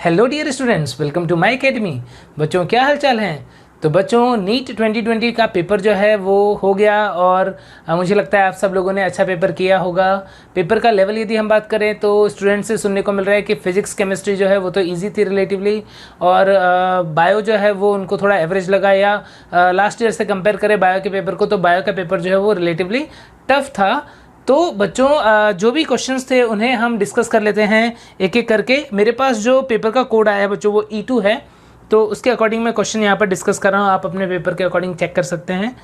Hello dear students, welcome to my academy. बच्चों क्या हाल चाल हैं। तो बच्चों नीट 2020 का पेपर जो है वो हो गया और मुझे लगता है आप सब लोगों ने अच्छा पेपर किया होगा। पेपर का लेवल यदि हम बात करें तो स्टूडेंट्स से सुनने को मिल रहा है कि फिजिक्स केमिस्ट्री जो है वो तो इजी थी रिलेटिवली, और बायो जो है वो उनको थोड़ा एवरेज लगा, या लास्ट ईयर से कंपेयर करें बायो के पेपर को तो बायो का पेपर जो है वो रिलेटिवली टफ था। तो बच्चों जो भी क्वेश्चंस थे उन्हें हम डिस्कस कर लेते हैं एक एक करके। मेरे पास जो पेपर का कोड आया है बच्चों वो E2 है, तो उसके अकॉर्डिंग मैं क्वेश्चन यहाँ पर डिस्कस कर रहा हूँ। आप अपने पेपर के अकॉर्डिंग चेक कर सकते हैं।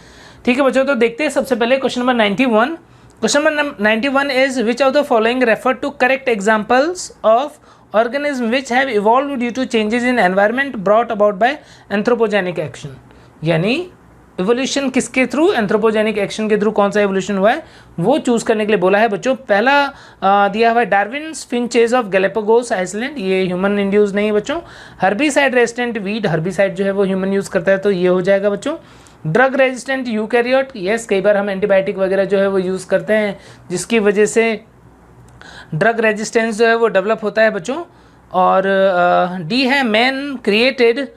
ठीक है बच्चों, तो देखते हैं सबसे पहले question number 91। Question number 91 is which of the following refer to correct examples of organism which have evolve due to changes in environment brought about by anthropogenic action. यानी इवोल्यूशन किसके थ्रू, एंथ्रोपोजेनिक एक्शन के through कौन सा evolution हुआ है वो choose करने के लिए बोला है बच्चों। पहला दिया हुआ है Darwin's finches of Galapagos island, ये ह्यूमन इंड्यूस नहीं है बच्चों। हर्बिसाइड रेजिस्टेंट वीड, हर्बिसाइड जो है वो ह्यूमन यूज करता है तो ये हो जाएगा बच्चों। ड्रग रेजिस्टेंट यूकैरियोट, यस कई बार हम एंटीबायोटिक वगैरह जो है वो यूज़ करते हैं जिसकी वजह से ड्रग रेजिस्टेंस जो है वो डेवलप होता है बच्चों। और डी है man created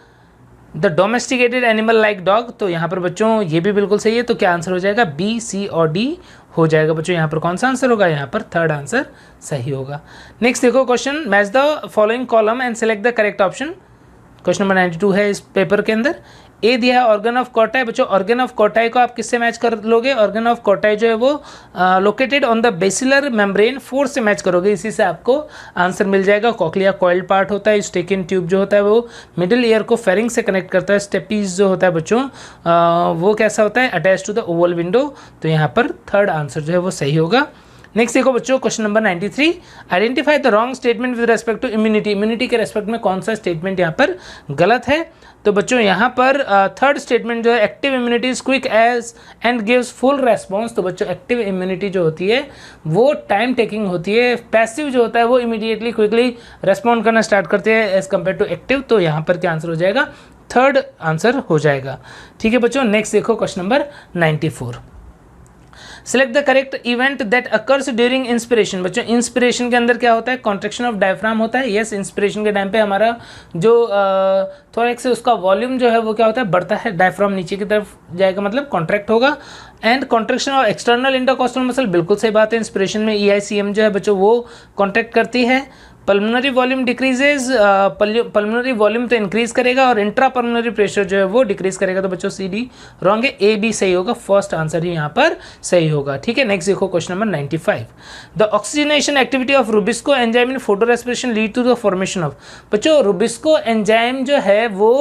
the domesticated animal like dog, तो यहाँ पर बच्चों ये भी बिल्कुल सही है। तो क्या आंसर हो जाएगा, बी, सी और डी हो जाएगा बच्चों। यहाँ पर कौन सा आंसर होगा, यहाँ पर थर्ड आंसर सही होगा। नेक्स्ट देखो question, match the following column and select the correct option. Question number 92 है इस पेपर के अंदर। ए दिया है ऑर्गन ऑफ कॉटाई। बच्चों ऑर्गन ऑफ कॉटाई को आप किससे मैच कर लोगे, ऑर्गन ऑफ कॉटाई जो है वो located on the basilar membrane, force से मैच करोगे, इसी से आपको आंसर मिल जाएगा। कॉकलिया कॉइल्ड पार्ट होता है, स्टेकिन ट्यूब जो होता है वो मिडिल ईयर को फेरिंग से कनेक्ट करता है। स्टेपीज जो होता है बच्चों वो कैसा होता है, attach to the oval window, तो यहाँ पर थर्ड आंसर जो है वो सही होगा। नेक्स्ट देखो बच्चों question number 93, identify the wrong statement with respect to immunity. Immunity के रेस्पेक्ट में कौन सा स्टेटमेंट यहाँ पर गलत है। तो बच्चों यहाँ पर थर्ड स्टेटमेंट जो है, active immunity is quick as and gives full response. तो बच्चों एक्टिव इम्यूनिटी जो होती है वो टाइम टेकिंग होती है, पैसिव जो होता है वो इमीडिएटली क्विकली रेस्पॉन्ड करना स्टार्ट करते हैं एज कम्पेयर टू एक्टिव। तो यहाँ पर क्या आंसर हो जाएगा, थर्ड आंसर हो जाएगा। ठीक है बच्चों, नेक्स्ट देखो question number 94, select the correct event that occurs during inspiration. बच्चों इंस्पिरेशन के अंदर क्या होता है, कॉन्ट्रैक्शन ऑफ डायफ्राम होता है। यस, इंस्पिरेशन के टाइम पे हमारा जो थोरेक्स है उसका वॉल्यूम जो है वो क्या होता है, बढ़ता है, डायफ्राम नीचे की तरफ जाएगा मतलब कॉन्ट्रैक्ट होगा। And contraction of external intercostal muscle, बिल्कुल सही बात है, इंस्पिरेशन में EICM जो है बच्चों वो कॉन्ट्रैक्ट करती है। Pulmonary volume decreases, pulmonary volume तो इंक्रीज करेगा और इंट्रा पल्मोनरी प्रेशर जो है वो डिक्रीज करेगा। तो बच्चों CD रॉन्ग है, A B सही होगा, फर्स्ट आंसर ही यहाँ पर सही होगा। ठीक है, नेक्स्ट देखो question number 95, the oxygenation activity of rubisco enzyme in photo respiration lead to the formation of. बच्चों रुबिस्को एंजाइम जो है वो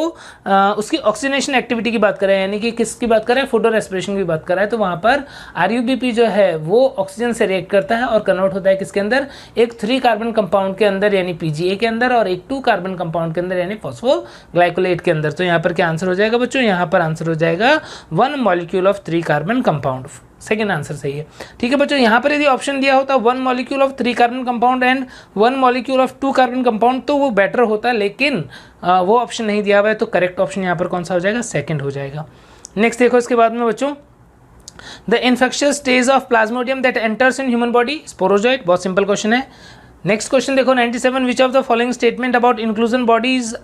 उसकी ऑक्सीजनेशन एक्टिविटी की बात कर रहे हैं, यानी कि किसकी बात कर रहे हैं, फोटो रेस्पिरेशन की बात कर रहा है। तो वहाँ पर RUBP जो है वो ऑक्सीजन से रिएक्ट करता है और कन्वर्ट होता है किसके अंदर, एक 3 कार्बन कंपाउंड के अंदर यानी PGA के अंदर, और एक 2 कार्बन कंपाउंड के अंदर यानी फॉस्फोग्लाइकोलेट के अंदर। तो यहाँ पर क्या आंसर हो जाएगा बच्चों, यहाँ पर आंसर हो जाएगा 1 molecule of 3 carbon compound, second answer सही है। ठीक है बच्चों, यहाँ पर यदि ऑप्शन दिया होता 1 molecule of 3 carbon compound and 1 molecule of 2 carbon compound तो वो बेटर होता, लेकिन वो ऑप्शन नहीं दिया हुआ है, तो करेक्ट ऑप्शन यहाँ पर कौन सा हो जाएगा, सेकेंड हो जाएगा। नेक्स्ट देखो इसके बाद में बच्चों, the infectious stage of Plasmodium that enters in human body, sporozoite, बहुत सिंपल क्वेश्चन है। नेक्स्ट क्वेश्चन देखो 97, विच of the following statement about inclusion bodies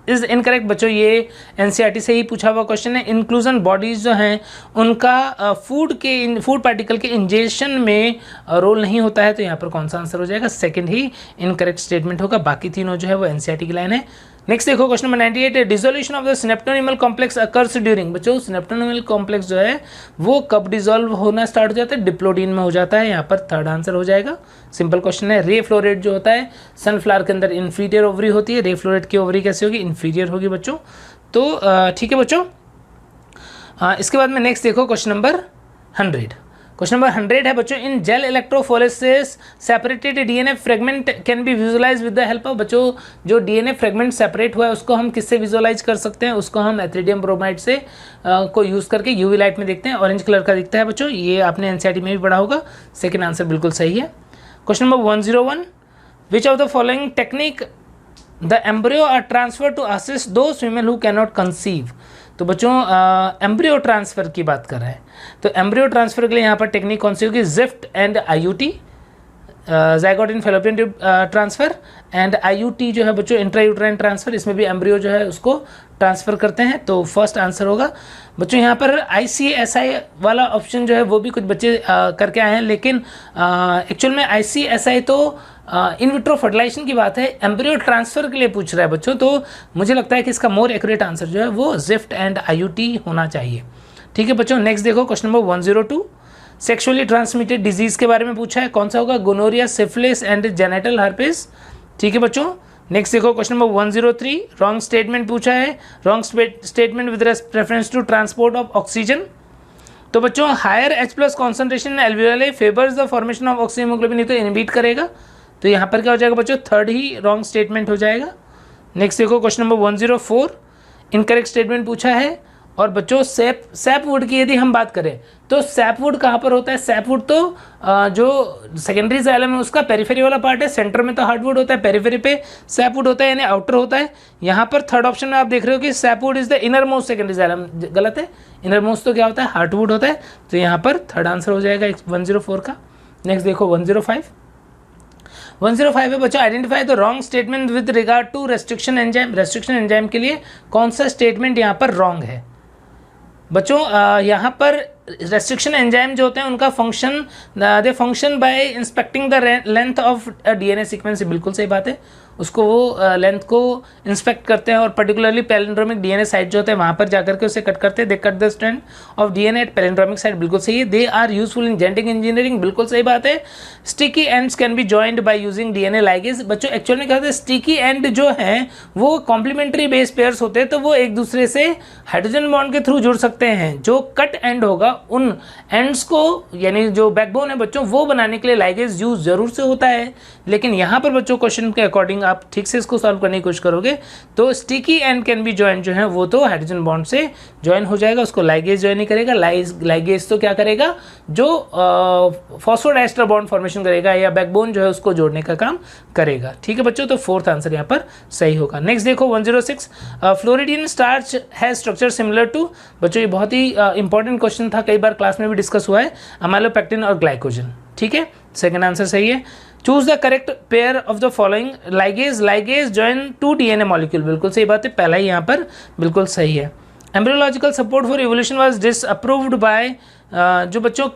is incorrect. बच्चों ये NCERT से ही पूछा हुआ क्वेश्चन है। इंक्लूजन बॉडीज जो हैं उनका फूड पार्टिकल के इंजेक्शन में रोल नहीं होता है, तो यहाँ पर कौन सा आंसर हो जाएगा, सेकंड ही इनकरेक्ट स्टेटमेंट होगा। बाकी तीनों जो है वो NCERT की लाइन है। नेक्स्ट देखो question number 98, dissolution of the synaptonemal complex occurs during. बच्चों सिनेप्टोनिमल कॉम्प्लेक्स जो है वो कब डिसॉल्व होना स्टार्ट हो जाता है, डिप्लोडीन में हो जाता है, यहाँ पर थर्ड आंसर हो जाएगा। सिंपल क्वेश्चन है। रे फ्लोरेट जो होता है सनफ्लावर के अंदर इंफीरियर ओवरी होती है, रे फ्लोरेट की ओवरी कैसे होगी, इंफीरियर होगी बच्चों। तो ठीक है बच्चों, इसके बाद में नेक्स्ट देखो क्वेश्चन नंबर 100। क्वेश्चन नंबर 100 है बच्चों, in gel electrophoresis separated DNA fragment can be visualise with the help of. बच्चों जो DNA फ्रेगमेंट सेपरेट हुआ है उसको हम किससे विजुअलाइज कर सकते हैं, उसको हम एथेरियम ब्रोमाइड से को यूज़ करके UV लाइट में देखते हैं, ऑरेंज कलर का दिखता है बच्चों, ये आपने NCERT में भी पढ़ा होगा। सेकेंड आंसर बिल्कुल सही है। Question number 101, which of the following technique the embryo are transfer to assist those female who can not conceive. तो बच्चों एम्ब्रियो ट्रांसफ़र की बात कर रहे हैं, तो एम्ब्रियो ट्रांसफ़र के लिए यहाँ पर टेक्निक कौन सी होगी, ZIFT and IUT। Zygote in fallopian tube transfer, and IUT जो है बच्चों इंट्रायूट्राइन ट्रांसफ़र, इसमें भी एम्ब्रियो जो है उसको ट्रांसफ़र करते हैं। तो फर्स्ट आंसर होगा बच्चों यहाँ पर ICSI वाला ऑप्शन जो है वो भी कुछ बच्चे करके आए हैं, लेकिन एक्चुअल में ICSI तो इन विट्रो फर्टिलाइजेशन की बात है, एम्ब्रियो ट्रांसफ़र के लिए पूछ रहा है बच्चों। तो मुझे लगता है कि इसका मोर एक्यूरेट आंसर जो है वो ZIFT एंड IUT होना चाहिए। ठीक है बच्चों, नेक्स्ट देखो question number 102, sexually transmitted disease के बारे में पूछा है, कौन सा होगा? Gonorrhoea, syphilis and genital herpes. ठीक है बच्चों, नेक्स्ट देखो क्वेश्चन नंबर 103, रॉन्ग स्टेटमेंट पूछा है, wrong statement with reference to transport of oxygen. तो बच्चों higher H+ concentration alveoli favours the formation of oxygen haemoglobin, नहीं तो इनहिबिट करेगा। तो यहाँ पर क्या हो जाएगा बच्चों? थर्ड ही रॉन्ग स्टेटमेंट हो जाएगा। नेक्स्ट देखो क्वेश्चन नंबर 104, इनकरेक्ट स्टेटमेंट पूछा है। और बच्चों सैपवुड की यदि हम बात करें तो सैपवुड कहाँ पर होता है? सैपवुड तो जो सेकेंडरी जाइलम है उसका पेरिफेरी वाला पार्ट है, सेंटर में तो हार्टवुड होता है, पेरिफेरी पे सैपवुड होता है यानी आउटर होता है। यहाँ पर थर्ड ऑप्शन में आप देख रहे हो कि sapwood is the inner most secondary xylem, गलत है। इनर मोस्ट तो क्या होता है? हार्टवुड होता है। तो यहाँ पर थर्ड आंसर हो जाएगा 104 का। नेक्स्ट देखो 105 है बच्चों, identify the wrong statement with regard to restriction enzyme. Restriction enzyme के लिए कौन सा स्टेटमेंट यहाँ पर रॉन्ग है बच्चों? यहाँ पर रेस्ट्रिक्शन एंजाइम जो होते हैं उनका function, they function by inspecting the length of DNA sequence. बिल्कुल सही बात है, उसको वो लेंथ को इंस्पेक्ट करते हैं और पर्टिकुलरली पैलिंड्रोमिक DNA साइट जो होते हैं वहाँ पर जाकर के उसे कट करते हैं। They cut the strand of DNA at palindromic site, बिल्कुल सही है। They are useful in genetic engineering, बिल्कुल सही बात है। Sticky ends can be joined by using DNA ligase. बच्चों एक्चुअल में क्या होता है, स्टिकी एंड जो है वो कॉम्प्लीमेंट्री बेस पेयर्स होते हैं, तो वो एक दूसरे से हाइड्रोजन बॉन्ड के थ्रू जुड़ सकते हैं। जो कट एंड होगा उन एंड्स को यानी जो बैकबोन है बच्चों वो बनाने के लिए लाइगेज यूज जरूर से होता है। लेकिन यहाँ पर बच्चों क्वेश्चन के अकॉर्डिंग आप ठीक से इसको सॉल्व करने की कोशिश करोगे तो sticky and can be join जो है वो तो हाइड्रोजन बॉन्ड से ज्वाइन हो जाएगा, उसको लाइगेज ज्वाइन नहीं करेगा। लाइगेज तो क्या करेगा, जो फॉस्फोडाइस्टर बॉन्ड फॉर्मेशन करेगा या बैकबोन जो है उसको जोड़ने का काम करेगा। ठीक है बच्चों, तो फोर्थ आंसर यहाँ पर सही होगा। नेक्स्ट देखो 106, फ्लोरिडीन स्टार्च है स्ट्रक्चर सिमिलर टू। बच्चों ये बहुत ही इंपॉर्टेंट क्वेश्चन था, कई बार क्लास में भी डिस्कस हुआ है, अमाइलोपेक्टिन और ग्लाइकोजन। ठीक है, सेकंड आंसर सही है। Choose the correct pair of the following, ligase join to DNA molecule, बिल्कुल सही बात है, पहला ही यहाँ पर बिल्कुल सही है। Embryological support for evolution was disapproved by, जो बच्चों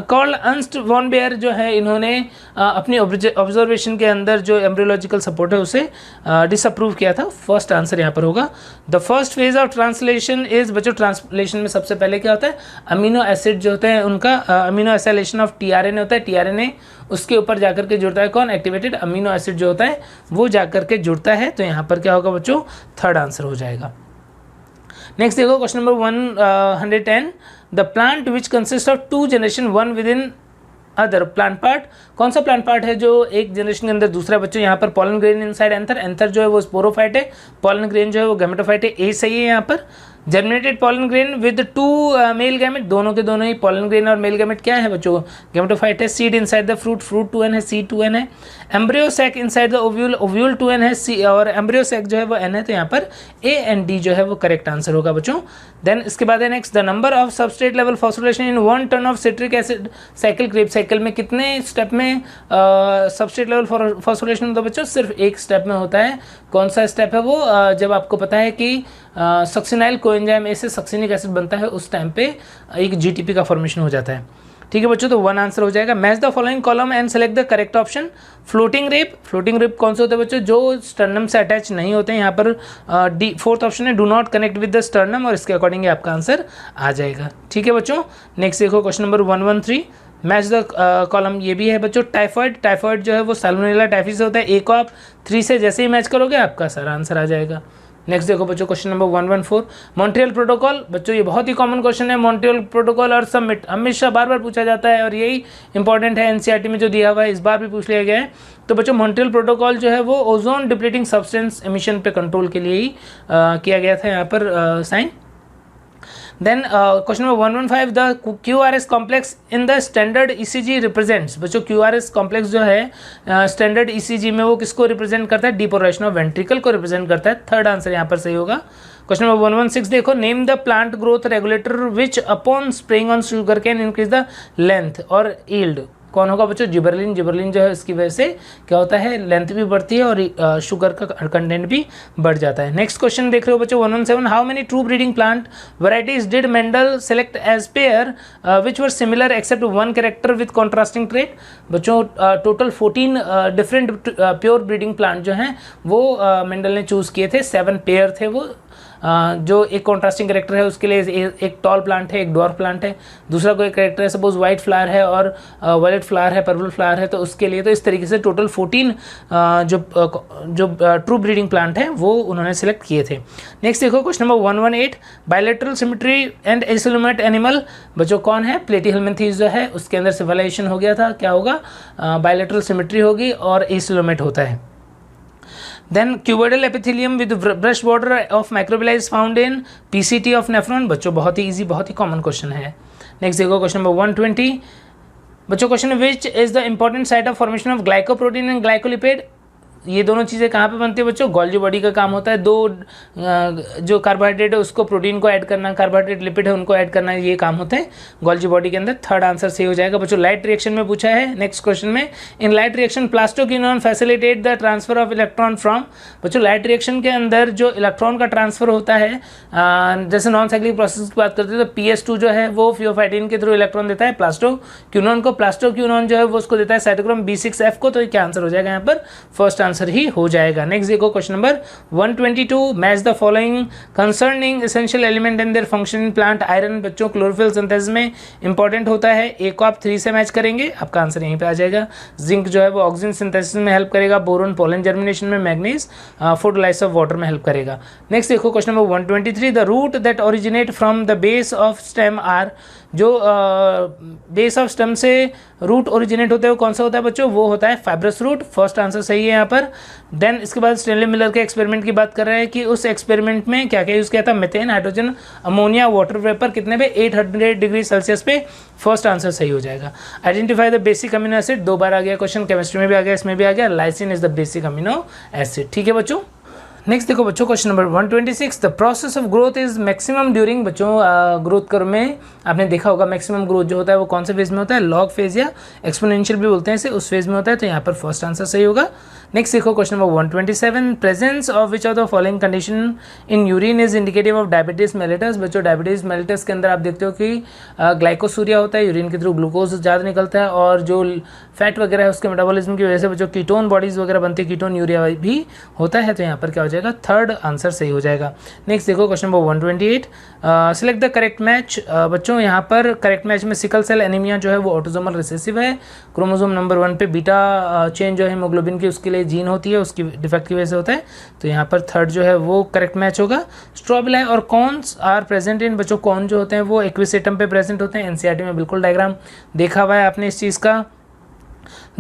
कॉल्ड अर्नस्ट वॉन बेयर जो है इन्होंने अपनी ऑब्जर्वेशन के अंदर जो एम्ब्रियोलॉजिकल सपोर्ट है उसे डिसअप्रूव किया था। फर्स्ट आंसर यहाँ पर होगा। The first phase of translation is, बच्चों ट्रांसलेशन में सबसे पहले क्या होता है, अमीनो एसिड जो होते हैं उनका अमीनो एसाइलेशन ऑफ tRNA होता है। tRNA उसके ऊपर जाकर के जुड़ता है कौन, एक्टिवेटेड अमीनो एसिड जो होता है वो जाकर के जुड़ता है। तो यहाँ पर क्या होगा बच्चों, थर्ड आंसर हो जाएगा। नेक्स्ट देखो question number 110, the plant which consist of 2 generation 1 with in other plant part. कौन सा प्लांट पार्ट है जो एक जनरेशन के अंदर दूसरा? बच्चों यहाँ पर pollen grain inside anther, anther जो है वो स्पोरोफाइट है, पॉलन ग्रेन जो है वो गैमेटोफाइट है। ए सही है यहाँ पर। Germinated pollen grain with 2 male gamete, दोनों के दोनों ही पॉलन ग्रेन और मेल गैमेट क्या है बच्चों, गैमेटोफाइट है। Seed inside the fruit, fruit 2n है, सीड 2n है। Embryo sac inside the ovule, ovule 2n है, सी और एम्ब्रियो सैक जो है वो n है। तो यहाँ पर A एंड D जो है वो करेक्ट आंसर होगा बच्चों। देन इसके बाद है next, the number of substrate level phosphorylation in 1 turn of citric acid cycle. Krebs cycle में कितने स्टेप में सबस्ट्रेट लेवल फॉस्फोरिलेशन होता है बच्चों? सिर्फ एक स्टेप में होता है। कौन सा स्टेप है वो? जब आपको पता है कि सक्सिनाइल कोएंजाइम ए से सक्सिनिक एसिड बनता है उस टाइम पे एक GTP का फॉर्मेशन हो जाता है। ठीक है बच्चों, तो 1 आंसर हो जाएगा। Match the following column and select the correct option. Floating rape, floating rape कौन से होते हैं बच्चों? जो स्टर्नम से अटैच नहीं होते हैं। यहाँ पर डी फोर्थ ऑप्शन है, do not connect with the sternum, और इसके अकॉर्डिंग आपका आंसर आ जाएगा। ठीक है बच्चों, नेक्स्ट देखो question number 113, match the column. ये भी है बच्चों टाइफॉइड, टाइफॉइड जो है वो सैल्मोनेला टाइफी से होता है। ए को आप 3 से जैसे ही मैच करोगे आपका सारा आंसर आ जाएगा। नेक्स्ट देखो बच्चों क्वेश्चन नंबर 114, मॉन्ट्रियल प्रोटोकॉल। बच्चों ये बहुत ही कॉमन क्वेश्चन है, मॉन्ट्रियल प्रोटोकॉल और सबमिट हमेशा बार बार पूछा जाता है और यही इंपॉर्टेंट है। NCERT में जो दिया हुआ है इस बार भी पूछ लिया गया है। तो बच्चों मॉन्ट्रियल प्रोटोकॉल जो है वो ओजोन डिप्लीटिंग सब्सटेंस एमिशन पे कंट्रोल के लिए ही किया गया था यहाँ पर sign. Then question number 115, the QRS complex in the standard ECG represents. बच्चों QRS कॉम्प्लेक्स जो है स्टैंडर्ड ECG में वो किसको रिप्रेजेंट करता है? डिपोलराइजेशन ऑफ वेंट्रिकल को रिप्रेजेंट करता है। थर्ड आंसर यहाँ पर सही होगा। क्वेश्चन नंबर 116 देखो, name the plant growth regulator which upon spraying on sugar cane increase the length और यील्ड। कौन होगा बच्चों? जिबरलिन। जिबरलिन जो है इसकी वजह से क्या होता है, लेंथ भी बढ़ती है और शुगर का कंटेंट भी बढ़ जाता है। नेक्स्ट क्वेश्चन देख रहे हो बच्चों 117, how many true breeding plant varieties did Mendel select as pair which were similar except one character with contrasting trait? बच्चों total 14 different pure breeding plant जो हैं वो मेंडल ने चूज़ किए थे। 7 पेयर थे वो। जो एक कॉन्ट्रास्टिंग करेक्टर है उसके लिए एक टॉल प्लांट है, एक डॉर्फ प्लांट है, दूसरा कोई करेक्टर है सपोज वाइट फ्लावर है और वायलेट फ्लावर है, पर्पल फ्लावर है, तो उसके लिए तो इस तरीके से टोटल 14 जो ट्रू ब्रीडिंग प्लांट है वो उन्होंने सेलेक्ट किए थे। नेक्स्ट देखो question number 118, bilateral symmetry and acoelomate animal. बच्चों कौन है? प्लेटीहेल्मिन्थीज जो है उसके अंदर सिविलाइजेशन हो गया था, क्या होगा? बायलैटरल सिमेट्री होगी और एसिलोमेट होता है। Then cuboidal epithelium with brush border of microvilli is found in PCT of nephron। बच्चों बहुत ही इजी, बहुत ही कॉमन क्वेश्चन है। नेक्स्ट देखो क्वेश्चन नंबर 120, बच्चों question which is the important site of formation of glycoprotein and glycolipid? ये दोनों चीज़ें कहाँ पे बनती है बच्चों? गोल्जी बॉडी का काम होता है। दो जो कार्बोहाइड्रेट है उसको प्रोटीन को ऐड करना, कार्बोहाइड्रेट लिपिड है उनको ऐड करना, ये काम होता है गोल्जी बॉडी के अंदर। थर्ड आंसर सही हो जाएगा बच्चों। लाइट रिएक्शन में पूछा है नेक्स्ट क्वेश्चन में, in light reaction plastoquinone facilitate the transfer of electron from? बच्चों लाइट रिएक्शन के अंदर जो इलेक्ट्रॉन का ट्रांसफर होता है, जैसे नॉन साइक्लिक प्रोसेस की बात करते हैं तो PS2 जो है वो फियोफाइटिन के थ्रू इलेक्ट्रॉन देता है प्लास्टोक्विनोन को। प्लास्टोक्विनोन जो है वो उसको देता है साइटोक्रोम B6F को। तो क्या आंसर हो जाएगा यहाँ पर? फर्स्ट आंसर ही हो जाएगा। नेक्स्ट देखो question number 122, match the following concerning essential element and their function in plant. Iron बच्चों क्लोरोफिल सिंथेसिस में इंपॉर्टेंट होता है, एक को आप 3 से मैच करेंगे, आपका आंसर यहीं पे आ जाएगा। जिंक जो है वो ऑक्सीजन सिंथेसिस में हेल्प करेगा, बोरोन पोलन जर्मिनेशन में, मैग्नीज फोटोलाइसिस ऑफ वाटर में हेल्प करेगा। नेक्स्ट देखो question number 123, the root that originate from the base of stem are. जो बेस ऑफ स्टेम से रूट ओरिजिनेट होता है वो कौन सा होता है बच्चों? वो होता है फाइब्रस रूट। फर्स्ट आंसर सही है यहाँ पर। देन इसके बाद स्टेनली मिलर के एक्सपेरिमेंट की बात कर रहे हैं कि उस एक्सपेरिमेंट में क्या क्या यूज़ किया था? Methane, hydrogen, ammonia, water vapour, कितने पे? 800 डिग्री सेल्सियस पे। फर्स्ट आंसर सही हो जाएगा। Identify the basic amino acid, 2 बार आ गया क्वेश्चन, केमिस्ट्री में भी आ गया, इसमें भी आ गया। Lysine is the basic amino acid. ठीक है बच्चों। नेक्स्ट देखो बच्चों question number 126, the process of growth is maximum during. बच्चों ग्रोथ कर्व में आपने देखा होगा मैक्सिमम ग्रोथ जो होता है वो कौन से फेज में होता है? लॉग फेज या एक्सपोनेंशियल भी बोलते हैं इसे, उस फेज में होता है। तो यहाँ पर फर्स्ट आंसर सही होगा। नेक्स्ट देखो question number 127, presence of which of the following condition in urine is indicative of diabetes mellitus. बच्चों डायबिटीज मेलिटस के अंदर आप देखते हो कि ग्लाइकोसूरिया होता है, यूरिन के थ्रू ग्लूकोज ज़्यादा निकलता है और जो फैट वगैरह है उसके मेटाबॉलिज्म की वजह से बच्चों कीटोन बॉडीज वगैरह बनती है, कीटोन यूरिया भी होता है। तो यहाँ पर क्या हो जाएगा? थर्ड आंसर सही हो जाएगा। नेक्स्ट देखो question number 128, select the correct match. बच्चों यहाँ पर करेक्ट मैच में सिकल सेल एनीमिया जो है वो ऑटोसोमल रिसेसिव है। क्रोमोसोम नंबर 1 पे बीटा चेन जो है हीमोग्लोबिन की उसके लिए जीन होती है, उसकी डिफेक्ट की वजह से होता है। तो यहाँ पर थर्ड जो है वो करेक्ट मैच होगा। स्ट्रोबिलाई और कॉन्स आर प्रेजेंट इन। बच्चों कौन जो होते हैं वो एक्विसेटम पे प्रेजेंट होते हैं। NCERT में बिल्कुल डायग्राम देखा हुआ है आपने इस चीज़ का।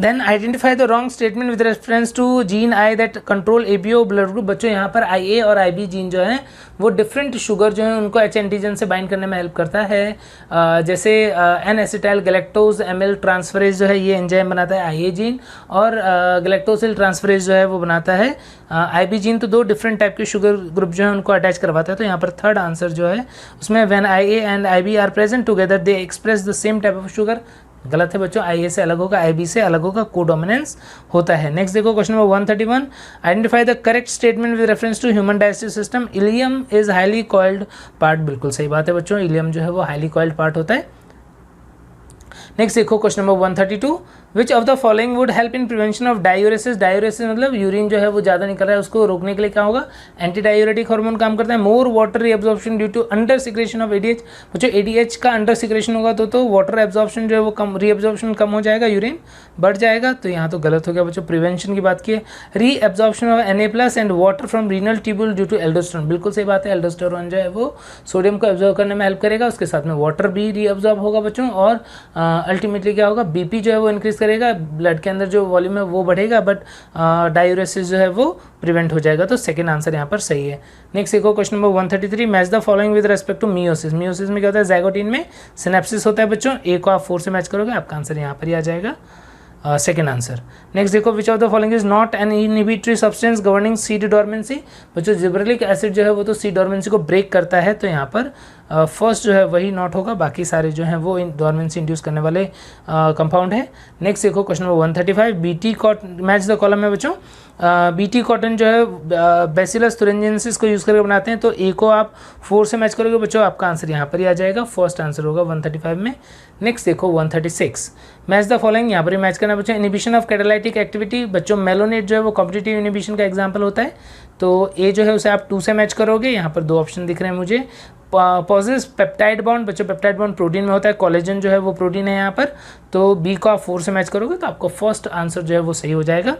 Then identify the wrong statement with reference to gene I that control ABO blood group। बच्चों यहाँ पर IA और IB जीन जो है वो डिफरेंट शुगर जो है उनको H एंटीजन से बाइंड करने में हेल्प करता है। जैसे N acetyl galactose ML transferase जो है ये एंजाइम बनाता है IA जीन, और गैलेक्टोसिल ट्रांसफरेज जो है वो बनाता है IB जीन। तो 2 डिफरेंट टाइप के शुगर ग्रुप जो है उनको अटैच करवाता है। तो यहाँ पर थर्ड आंसर जो है उसमें when IA and IB are present together they express the same type of sugar. गलत है बच्चों, IA से अलग होगा, IB से अलग होगा, कोडोमिनेंस होता है। नेक्स्ट देखो question number 131, identify the correct statement with reference to human digestive system. Ileum is highly coiled part. बिल्कुल सही बात है बच्चों, इलियम जो है वो हाईली कॉइल्ड पार्ट होता है। नेक्स्ट देखो question number 132, which of the following would help in prevention of diuresis. Diuresis मतलब यूरिन जो है वो ज़्यादा निकल रहा है, उसको रोकने के लिए क्या होगा? एंटी डायूरेटिक हार्मोन काम करता है। More water reabsorption due to under secretion of ADH। बच्चों ADH का अंडर सिक्रेशन होगा तो वाटर एब्जॉर्प्शन जो है वो कम, रीअब्जॉर्प्शन कम हो जाएगा, यूरिन बढ़ जाएगा। तो यहाँ तो गलत हो गया बच्चों। प्रिवेंशन की बात की है, reabsorption of Na+ and water from renal tubule due to aldosterone. बिल्कुल सही बात है, एल्डोस्टेरोन जो है वो सोडियम को एब्जॉर्व करने में हेल्प करेगा, उसके साथ में वाटर भी रीअब्जॉर्ब होगा बच्चों। और अल्टीमेटली क्या होगा? BP जो है वो इंक्रीज करेगा, ब्लड के अंदर जो वॉल्यूम है वो बढ़ेगा, बट डायूरेसिस जो है वो प्रिवेंट हो जाएगा। तो सेकंड आंसर यहाँ पर सही है। नेक्स्ट देखो question number 133, match the following with respect to meiosis. Meiosis में क्या होता है? ज़ाइगोटिन में सिनेप्सिस होता है बच्चों। A को आप 4 से मैच करोगे, आपका आंसर यहाँ पर ही आ जाएगा, सेकेंड आंसर। नेक्स्ट देखो, विच of the following is not an inhibitory substance governing seed dormancy. बच्चों जिब्रेलिक एसिड जो है वो तो सीड डॉर्मेंसी को ब्रेक करता है। तो यहाँ पर फर्स्ट जो है वही नॉट होगा, बाकी सारे जो हैं वो डोरमेंसी इंड्यूस करने वाले कंपाउंड है। नेक्स्ट देखो question number 135, BT cotton, match the column में बच्चों। बीटी कॉटन जो है बैसिलस thuringiensis को यूज़ करके बनाते हैं, तो ए को आप 4 से मैच करोगे बच्चों, आपका आंसर यहाँ पर ही आ जाएगा, फर्स्ट आंसर होगा 135 में। नेक्स्ट देखो 136, मैच द फॉलोइंग, यहाँ पर ही मैच करना बच्चों। इनिबिशन ऑफ कैटालाइटिक एक्टिविटी, बच्चों मेलोनेट जो है वो कॉम्पिटिटिव इनिबिशन का एग्जाम्पल होता है, तो ए जो है उसे आप 2 से मैच करोगे। यहाँ पर 2 ऑप्शन दिख रहे हैं मुझे। पॉजेस पेप्टाइड बॉन्ड, बच्चों पेप्टाइड बॉन्ड प्रोटीन में होता है, कोलेजन जो है वो प्रोटीन है यहाँ पर, तो बी को आप 4 से मैच करोगे तो आपका फर्स्ट आंसर जो है वो सही हो जाएगा।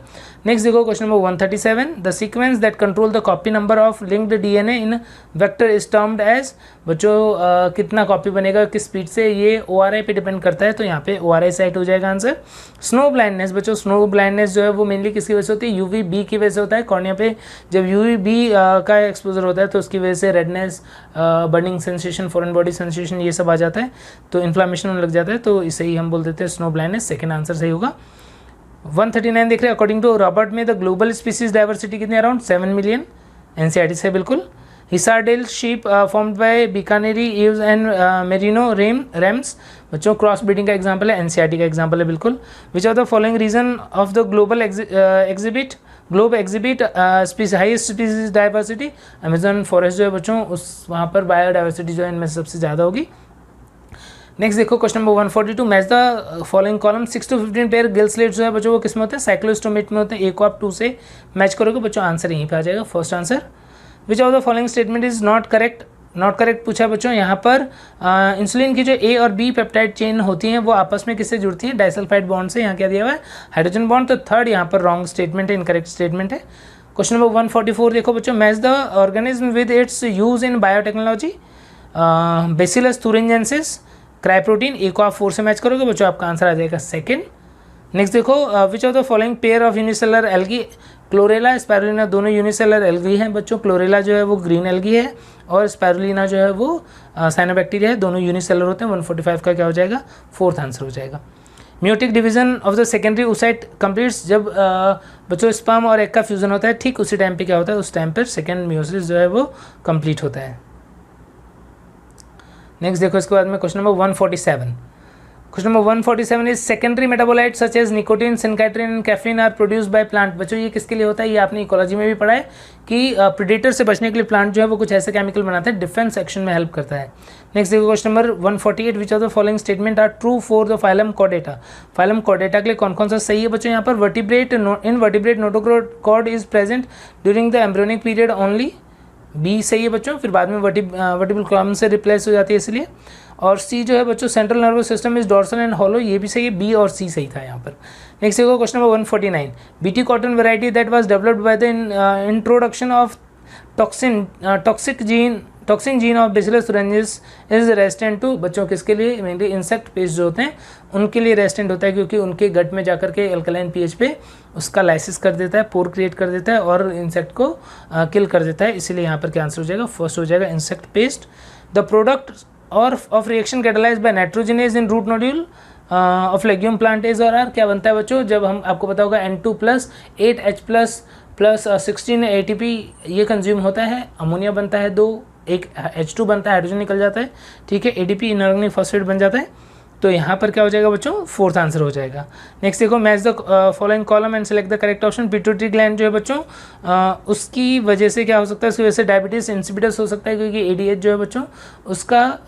नेक्स्ट देखो question number 137, the sequence that control the copy number of linked DNA in vector is termed as, बच्चों कितना कॉपी बनेगा किस स्पीड से, ये ORI पे डिपेंड करता है, तो यहाँ पे ORI साइट हो जाएगा आंसर। स्नो ब्लाइंडनेस, बच्चों स्नो ब्लाइंडनेस जो है वो मेनली किसकी वजह से होती है, UVB की वजह से होता है। कॉर्निया पे जब UVB का एक्सपोजर होता है तो उसकी वजह से redness, burning sensation, foreign body sensation, ये सब आ जाता है, तो इन्फ्लामेशन होने लग जाता है, तो इसे ही हम बोल देते हैं स्नो ब्लाइंडनेस, सेकंड आंसर सही होगा। 139 देख रहे हैं, according to Robert May the global species diversity कितनी, अराउंड 7 मिलियन, NCERT से बिल्कुल। Hisardale sheep formed by Bikaneri ewes and merino rams, बच्चों क्रॉस ब्रीडिंग का एग्जांपल है, NCERT का एग्जांपल है बिल्कुल। Which are the following region of the global globe exhibit highest species diversity, Amazon forest जो है बच्चों उस वहाँ पर बायोडाइवर्सिटी जो है इनमें सबसे ज़्यादा होगी। नेक्स्ट देखो question number 142, match the following column, 6 to 15 pair Gill slates जो है बच्चों वो किस में होते हैं, साइक्लोस्टोमेट में होते हैं, ए को आप 2 से मैच करोगे बच्चों, आंसर यहीं पे आ जाएगा, first answer. Which of the following statement is not correct, not correct पूछा बच्चों। यहाँ पर इंसुलिन की जो A और B पेप्टाइड चेन होती हैं वो आपस में किससे जुड़ती हैं, डाइसल्फाइड बॉन्ड से, यहाँ क्या दिया हुआ है, हाइड्रोजन बॉन्ड, तो थर्ड यहाँ पर रॉन्ग स्टेटमेंट है, इनकरेक्ट स्टेटमेंट है। क्वेश्चन नंबर 144 देखो बच्चों, match the organism with its use in biotechnology, Bacillus thuringiensis, cry protein, a को आप 4 से मैच करोगे बच्चों, आपका आंसर आ जाएगा सेकंड। नेक्स्ट देखो विच of the following pair of unicellular algae, chlorella spirulina दोनों यूनिसेलर एल्गी हैं बच्चों, क्लोरेला जो है वो ग्रीन एल्गी है और स्पायरुलिना जो है वो साइनोबैक्टीरिया है, दोनों यूनिसेलर होते हैं। 145 का क्या हो जाएगा, फोर्थ आंसर हो जाएगा। Meiotic division of the secondary oocyte completes, जब बच्चों स्पर्म और एग का फ्यूजन होता है ठीक उसी टाइम पे क्या होता है, उस टाइम पर सेकेंड म्यूसिस जो है वो कंप्लीट होता है। नेक्स्ट देखो इसके बाद में question number 147, question number 147 is secondary metabolite such as nicotine, synchitrin and caffeine are produced by plant, बच्चों ये किसके लिए होता है, ये आपने इकोलॉजी में भी पढ़ा है कि प्रेडेटर से बचने के लिए प्लांट जो है वो कुछ ऐसे केमिकल बनाता है, डिफेंस एक्शन में हेल्प करता है। नेक्स्ट देखो question number 148, which of the following statement are true for the phylum Chordata, phylum Chordata के लिए कौन कौन सा सही है बच्चों, यहाँ पर vertebrate invertebrate notochord is present during the embryonic period only, B सही है बच्चों, फिर बाद में वर्टिब्रल कॉलम से रिप्लेस हो जाती है इसलिए, और सी जो है बच्चों central nervous system is dorsal and hollow, ये भी सही है, बी और सी सही था यहाँ पर। नेक्स्ट देखो question number 149, BT cotton variety that was developed by the introduction of toxin gene of Bacillus thuringiensis is resistant to, बच्चों किसके लिए, मेनली इंसेक्ट पेस्ट जो होते हैं उनके लिए रेजिस्टेंट होता है, क्योंकि उनके गट में जाकर के अल्कलाइन पीएच पे उसका लाइसिस कर देता है, पोर क्रिएट कर देता है और इंसेक्ट को किल कर देता है, इसीलिए यहाँ पर क्या आंसर हो जाएगा, फर्स्ट हो जाएगा इंसेक्ट पेस्ट। द प्रोडक्ट और of reaction catalysed by nitrogenase in root nodule of legume plant is और आर, क्या बनता है बच्चों, जब हम आपको पता होगा N2+ 8H+ 16 ATP ये कंज्यूम होता है, अमोनिया बनता है 2, एक H2 बनता है, हाइड्रोजन निकल जाता है, ठीक है, ADP इनऑर्गेनिक फॉस्फेट बन जाता है, तो यहाँ पर क्या हो जाएगा बच्चों, फोर्थ आंसर हो जाएगा। नेक्स्ट देखो match the following column and select the correct option, pituitary gland जो है बच्चों उसकी वजह से क्या हो सकता है, उसकी वजह से डायबिटीज इंसिपिडस हो सकता है, क्योंकि ADH जो है बच्चों उसका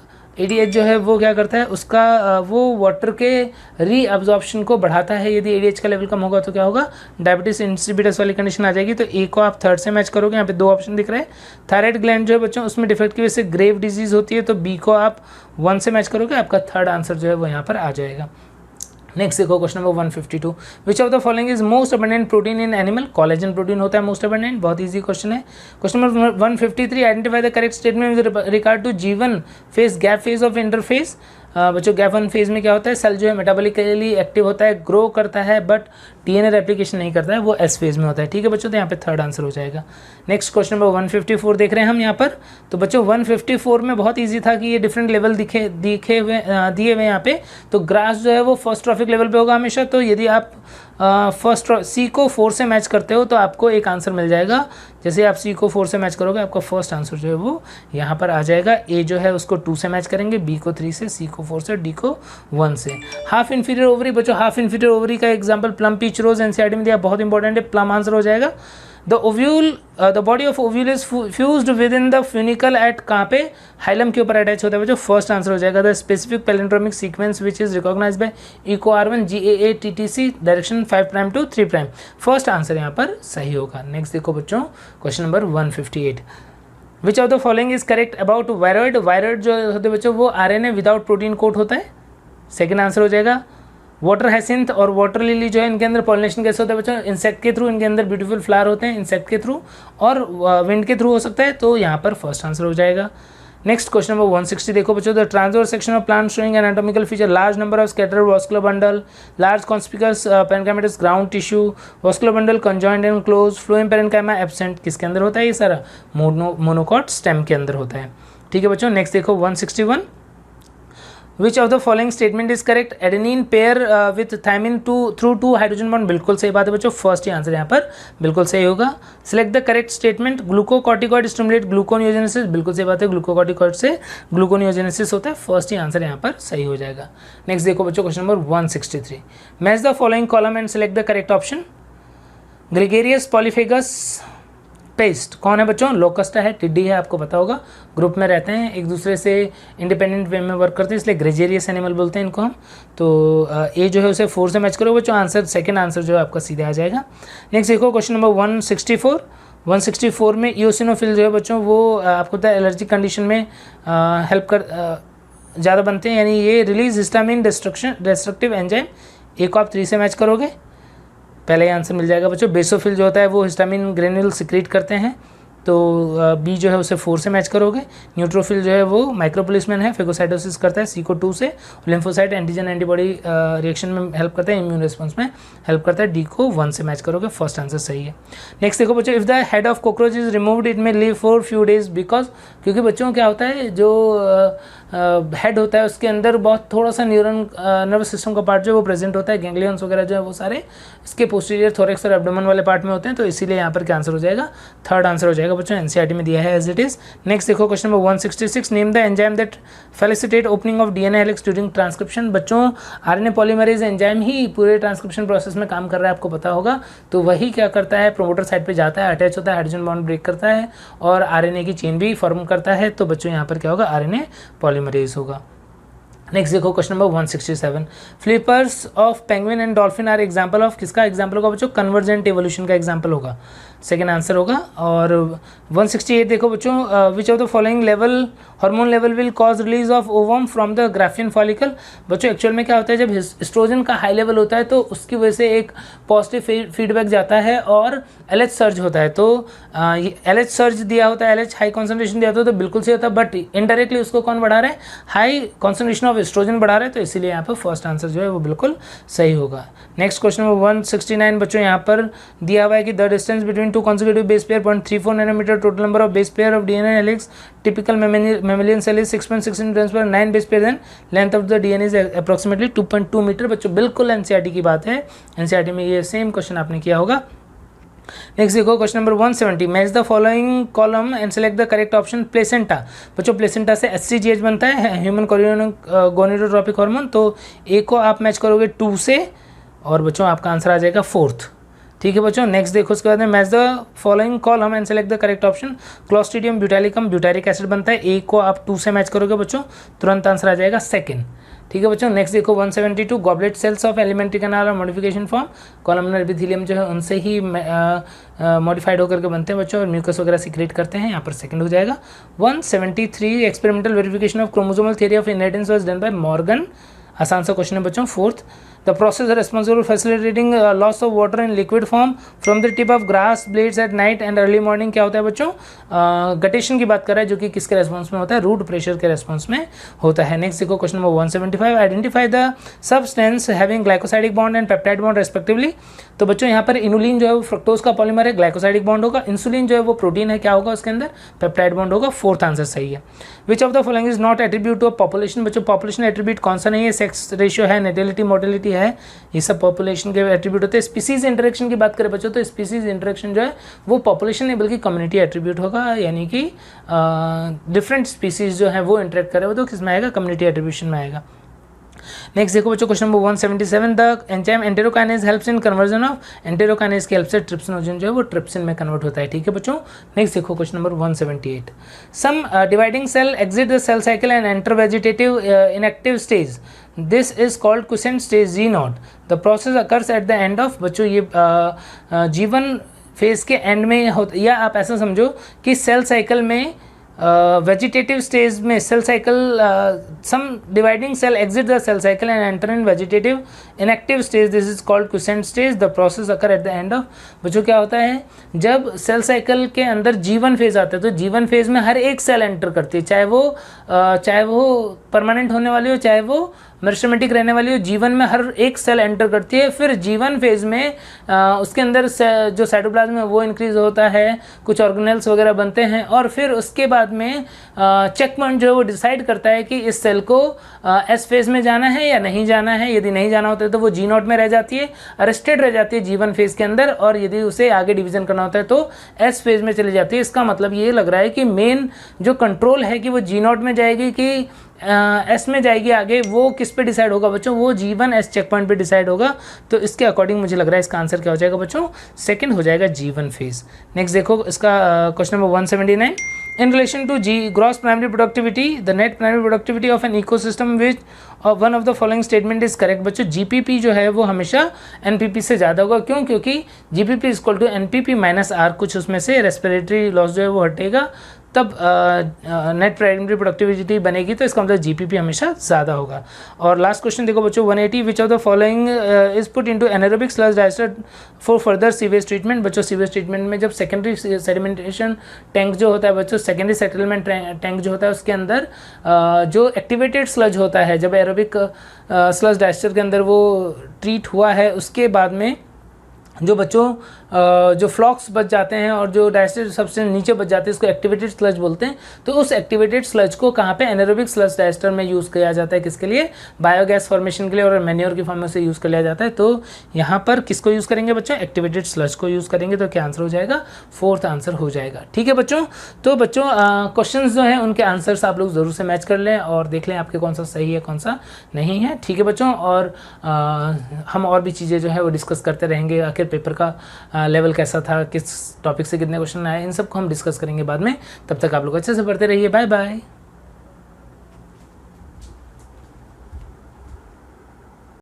ADH जो है वो क्या करता है, उसका वो वाटर के रीअब्जॉर्प्शन को बढ़ाता है, यदि ADH का लेवल कम होगा तो क्या होगा, डायबिटीज इंसिपिडस वाली कंडीशन आ जाएगी, तो ए को आप थर्ड से मैच करोगे, यहाँ पे 2 ऑप्शन दिख रहे हैं। थायराइड ग्लैंड जो है बच्चों उसमें डिफेक्ट की वजह से ग्रेव डिजीज होती है, तो बी को आप 1 से मैच करोगे, आपका थर्ड आंसर जो है वो यहाँ पर आ जाएगा। नेक्स्ट देखो question number 152, which of the following is most abundant protein in animal, collagen protein होता है मोस्ट अबंडेंट, बहुत इजी क्वेश्चन है। Question number 153, identify the correct statement with regard to G1 phase, gap phase of interphase, बच्चों gap 1 phase में क्या होता है, cell जो है मेटाबॉलिकली एक्टिव होता है, ग्रो करता है, बट DNA रेप्लिकेशन नहीं करता है, वो S फेज में होता है, ठीक है बच्चों, तो यहाँ पे थर्ड आंसर हो जाएगा। नेक्स्ट क्वेश्चन नंबर 154 देख रहे हैं हम यहाँ पर, तो बच्चों 154 में बहुत ईजी था कि ये डिफरेंट लेवल दिए हुए यहाँ पे, तो ग्रास जो है वो फर्स्ट ट्रॉफिक लेवल पे होगा हमेशा, तो यदि आप फर्स्ट सी को 4 से मैच करते हो तो आपको एक आंसर मिल जाएगा। जैसे आप सी को 4 से मैच करोगे आपका फर्स्ट आंसर जो है वो यहाँ पर आ जाएगा। ए जो है उसको 2 से मैच करेंगे, बी को 3 से, सी को 4 से, डी को 1 से। हाफ इन्फीरियर ओवरी बच्चों, हाफ इन्फीरियर ओवरी का example plum peach rose NCERT में दिया, बहुत इंपॉर्टेंट है, प्लम आंसर हो जाएगा। The body of ovule is fused within the funicle at कहाँ पे, हाइलम के ऊपर अटैच होता है बच्चों, फर्स्ट आंसर हो जाएगा। The specific palindromic sequence which is recognise by Eco R1 GAATTC direction 5' to 3', first answer यहाँ पर सही होगा। नेक्स्ट देखो बच्चों question number 158, which of the following is correct about viroid. Viroid जो होते हैं बच्चों वो RNA विदाउट प्रोटीन कोट होता है, सेकेंड आंसर हो जाएगा। वाटर हैसिंथ और वाटर लिली जो है इनके अंदर पॉलिनेशन कैसे होता है बच्चों, इंसेक्ट के थ्रू, इनके अंदर ब्यूटीफुल फ्लावर होते हैं इंसेक्ट के थ्रू, और विंड के थ्रू हो सकता है, तो यहाँ पर फर्स्ट आंसर हो जाएगा। नेक्स्ट क्वेश्चन नंबर 160 देखो बच्चों, the transverse section of plant showing anatomical feature, large number of scattered vascular bundle, large conspicuous parenchymatous ground tissue, vascular bundle conjoint and close, phloem parenchyma absent, किसके अंदर होता है ये सारा, मोनोकॉट स्टेम के अंदर होता है। ठीक है बच्चों, नेक्स्ट देखो 161, which of the following statement is correct, adenine pair with thymine through 2 hydrogen bond, बिल्कुल सही बात है बच्चों, फर्स्ट ही आंसर यहाँ पर बिल्कुल सही होगा। Select the correct statement, glucocorticoid stimulate gluconeogenesis, बिल्कुल सही बात है, ग्लूकोकॉर्टिकॉइड से ग्लूकोनियोजेनेसिस होता है, फर्स्ट ही आंसर यहाँ पर सही हो जाएगा। नेक्स्ट देखो बच्चों question number 163, match the following column and select the correct option. Gregarious polyphagous paste कौन है बच्चों, लोकस्ट है, टिड्डी है, आपको पता होगा, ग्रुप में रहते हैं, एक दूसरे से इंडिपेंडेंट वे में वर्क करते हैं, इसलिए ग्रेजेरियस एनिमल बोलते हैं इनको हम। तो ए जो है उसे 4 से मैच करो बच्चों, आंसर सेकंड आंसर जो है आपका सीधे आ जाएगा। नेक्स्ट देखो क्वेश्चन नंबर 164 में इओसिनोफिल जो है बच्चों वो आपको पता है एलर्जी कंडीशन में हेल्प कर ज़्यादा बनते हैं, यानी ये रिलीज हिस्टामिन डिस्ट्रक्टिव एंजाइम, ए को आप 3 से मैच करोगे, पहले ही आंसर मिल जाएगा बच्चों। बेसोफिल जो होता है वो हिस्टामिन ग्रेन्यूल सिक्रीट करते हैं, तो बी जो है उसे 4 से मैच करोगे। न्यूट्रोफिल जो है वो माइक्रोपोलिसमैन है, फेगोसाइटोसिस करता है, सी को 2 से, लिम्फोसाइट एंटीजन एंटीबॉडी रिएक्शन में हेल्प करता है, इम्यून रिस्पॉन्स में हेल्प करता है, डी को 1 से मैच करोगे, फर्स्ट आंसर सही है। नेक्स्ट देखो बच्चों, if the head of cockroach is removed it may live for few days because, क्योंकि बच्चों क्या होता है जो हेड होता है उसके अंदर बहुत थोड़ा सा नर्वस सिस्टम का पार्ट जो वो प्रेजेंट होता है, गैंग्लियंस वगैरह जो है वो सारे इसके पोस्टीरियर थोरेक्स और एब्डोमेन वाले पार्ट में होते हैं, तो इसीलिए यहाँ पर क्या आंसर हो जाएगा, थर्ड आंसर हो जाएगा बच्चों, एनसीईआरटी में दिया है एज इट इज। नेक्स्ट देखो question number 166, name the enzyme that felicitate opening of DNA helix during transcription. बच्चों आरएनए पॉलीमरेज एंजाइम ही पूरे ट्रांसक्रिप्शन प्रोसेस में काम कर रहा है, आपको पता होगा, तो वही क्या करता है, प्रोमोटर साइड पे जाता है, अटैच होता है, हाइड्रोजन बॉन्ड ब्रेक करता है और आरएनए की चेन भी फॉर्म करता है, तो बच्चों यहाँ पर क्या होगा, आरएनए पॉलीमरेज होगा। नेक्स्ट देखो question number 167, flippers of penguin and dolphin are example of, किसका एग्जाम्पल होगा बच्चों, कन्वर्जेंट एवोल्यूशन का एग्जाम्पल होगा, सेकेंड आंसर होगा। और 168 देखो बच्चों, which of the following level hormone level will cause release of ovum from the Graafian follicle. बच्चों एक्चुअल में क्या होता है, जब एस्ट्रोजन का हाई लेवल होता है तो उसकी वजह से एक पॉजिटिव फीडबैक जाता है और एलएच सर्ज होता है, तो एलएच सर्ज दिया होता है, एलएच हाई कॉन्सेंट्रेशन दिया होता है, तो बिल्कुल सही होता है, बट इनडायरेक्टली उसको कौन बढ़ा रहा है, हाई कॉन्सेंट्रेशन ऑफ एस्ट्रोजन बढ़ा रहे हैं, तो इसीलिए यहाँ पर फर्स्ट आंसर जो है वो बिल्कुल सही होगा। नेक्स्ट क्वेश्चन नंबर 169 बच्चों यहाँ पर दिया हुआ है कि the distance between 2 consecutive base pair 0.34 nanometer, total number of base pair of DNA helix typical mammalian cell is 6.6 into 10 power 9 base pair, then length of the DNA is approximately 2.2 metre. बच्चों बिल्कुल NCERT की बात है, NCERT में ये same question आपने किया होगा। नेक्स्ट देखो question number 170, match the following column and select the correct option. Placenta, बच्चों प्लेसेंटा से HCGH बनता है, ह्यूमन गोनिडोट्रोपिक हार्मोन, तो ए को आप मैच करोगे 2 से और बच्चों आपका आंसर आ जाएगा 4th। ठीक है बच्चों, नेक्स्ट देखो उसके बाद में match the following column and select the correct option. Clostridium butylicum butyric acid बनता है, ए को आप 2 से मैच करोगे बच्चों, तुरंत आंसर आ जाएगा 2nd। ठीक है बच्चों, नेक्स्ट देखो 172, goblet cells of alimentary canal और मॉडिफिकेशन फॉर्म, कॉलमनर एपिथेलियम जो है उनसे ही मॉडिफाइड होकर के बनते हैं बच्चों और म्यूकस वगैरह सीक्रेट करते हैं, यहाँ पर 2nd हो जाएगा। 173, experimental verification of chromosomal theory of inheritance was done by Morgan, आसान सा क्वेश्चन है बच्चों। 4th, the process responsible for facilitating loss of water in liquid form from the tip of grass blades at night and early morning क्या होता है बच्चों, guttation की बात कर रहा है, जो कि किसके रेस्पॉन्स में होता है, रूट प्रेशर के रेस्पॉन्स में होता है। नेक्स्ट देखो question number 175, identify the substance having glycosidic bond and peptide bond respectively. तो बच्चों यहाँ पर इनुलिन जो है वो फ्रक्टोज का पॉलीमर है, ग्लाइकोसाइडिक बॉन्ड होगा, इंसुलिन जो है वो प्रोटीन है, क्या होगा उसके अंदर, पेप्टाइड बॉन्ड होगा, 4th आंसर सही है। Which of the following is not attribute to population, बच्चों पॉपुलेशन एट्रीब्यूट कौन सा नहीं है, सेक्स रेशियो है, नेटेलिटी मोर्टेलिटी है, ये सब पॉपुलेशन के एट्रीब्यूट होते हैं। स्पीसीज इंटरेक्शन की बात करें बच्चों, तो स्पीसीज इंटरेक्शन जो है वो पॉपुलेशन नहीं बल्कि कम्युनिटी एट्रीब्यूट होगा, यानी कि डिफरेंट स्पीसीज जो है वो इंटरेक्ट करे वो तो किस में आएगा, कम्युनिटी एट्रीब्यूशन में आएगा। नेक्स्ट देखो बच्चों question number 177, the enzyme enterokinase helps in conversion of, enterokinase की हेल्प से ट्रिप्सिनोजन जो है वो ट्रिप्सिन में कन्वर्ट होता है। ठीक है बच्चों। नेक्स्ट देखो question number 178, some dividing cell exit the cell cycle and enter vegetative inactive stage, this is called quiescent stage G nought, the process occurs at the end of, बच्चों ये जीवन फेज के एंड में होता, या आप ऐसा समझो कि सेल साइकिल में वेजिटेटिव स्टेज में cell cycle, some dividing cell exit the cell cycle and enter in vegetative inactive stage, this is called quiescent stage, the process occur at the end of. बच्चों क्या होता है, जब cell cycle के अंदर जीवन phase आता है तो जीवन फेज में हर एक सेल एंटर करती है, चाहे वो परमानेंट होने वाली हो चाहे वो मेरिस्टेमेटिक रहने वाली हो, जीवन में हर एक सेल एंटर करती है। फिर जीवन फेज में उसके अंदर जो साइटोप्लाज्म है वो इंक्रीज होता है, कुछ ऑर्गेनेल्स वगैरह बनते हैं, और फिर उसके बाद में चेक पॉइंट जो है वो डिसाइड करता है कि इस सेल को एस फेज में जाना है या नहीं जाना है। यदि नहीं जाना होता है तो वो जी नॉट में रह जाती है, अरेस्टेड रह जाती है जीवन फेज के अंदर, और यदि उसे आगे डिवीजन करना होता है तो एस फेज में चली जाती है। इसका मतलब ये लग रहा है कि मेन जो कंट्रोल है कि वो जी नॉट में जाएगी कि एस में जाएगी आगे, वो किस पे डिसाइड होगा बच्चों, वो जीवन एस चेक पॉइंट पे डिसाइड होगा। तो इसके अकॉर्डिंग मुझे लग रहा है इसका आंसर क्या हो जाएगा बच्चों, सेकंड हो जाएगा जीवन फेज। नेक्स्ट देखो इसका question number 179, in relation to G gross primary productivity, the net primary productivity of an ecosystem which one of the following statement is correct. बच्चों जीपीपी जो है वो हमेशा एनपीपी से ज़्यादा होगा, क्यों, क्योंकि GPP is equal to NPP minus R, कुछ उसमें से रेस्पिरेटरी लॉस जो है वो हटेगा, तब नेट प्राइमरी प्रोडक्टिविटी बनेगी, तो इसका मतलब जीपीपी हमेशा ज़्यादा होगा। और लास्ट क्वेश्चन देखो बच्चों 180, विच of the following is put into anaerobic sludge digester for further sewage treatment. बच्चों सीवेज ट्रीटमेंट में जब सेकेंडरी सेडिमेंटेशन टैंक जो होता है बच्चों, सेकेंडरी सेटलमेंट टैंक जो होता है उसके अंदर जो एक्टिवेटेड स्लज होता है, जब एरोबिक स्लज डाइजेस्टर के अंदर वो ट्रीट हुआ है उसके बाद में जो बच्चों जो फ्लॉक्स बच जाते हैं और जो डाइजेस्टेड सब्सटेंस नीचे बच जाते हैं इसको एक्टिवेटेड स्लज बोलते हैं। तो उस एक्टिवेटेड स्लज को कहाँ पे, एनारोबिक स्लज डाइजेस्टर में यूज़ किया जाता है, किसके लिए, बायोगैस फॉर्मेशन के लिए और मैन्योर की फॉर्म में से यूज़ कर लिया जाता है। तो यहाँ पर किसको यूज़ करेंगे बच्चों, एक्टिवेटेड स्लज को यूज़ करेंगे। तो क्या आंसर हो जाएगा, फोर्थ आंसर हो जाएगा। ठीक है बच्चों। तो बच्चों क्वेश्चन जो हैं उनके आंसर्स आप लोग ज़रूर से मैच कर लें और देख लें आपके कौन सा सही है कौन सा नहीं है। ठीक है बच्चों। और हम और भी चीज़ें जो है वो डिस्कस करते रहेंगे, आखिर पेपर का लेवल कैसा था, किस टॉपिक से कितने क्वेश्चन आए, इन सब को हम डिस्कस करेंगे बाद में। तब तक आप लोग अच्छे से पढ़ते रहिए। Bye bye.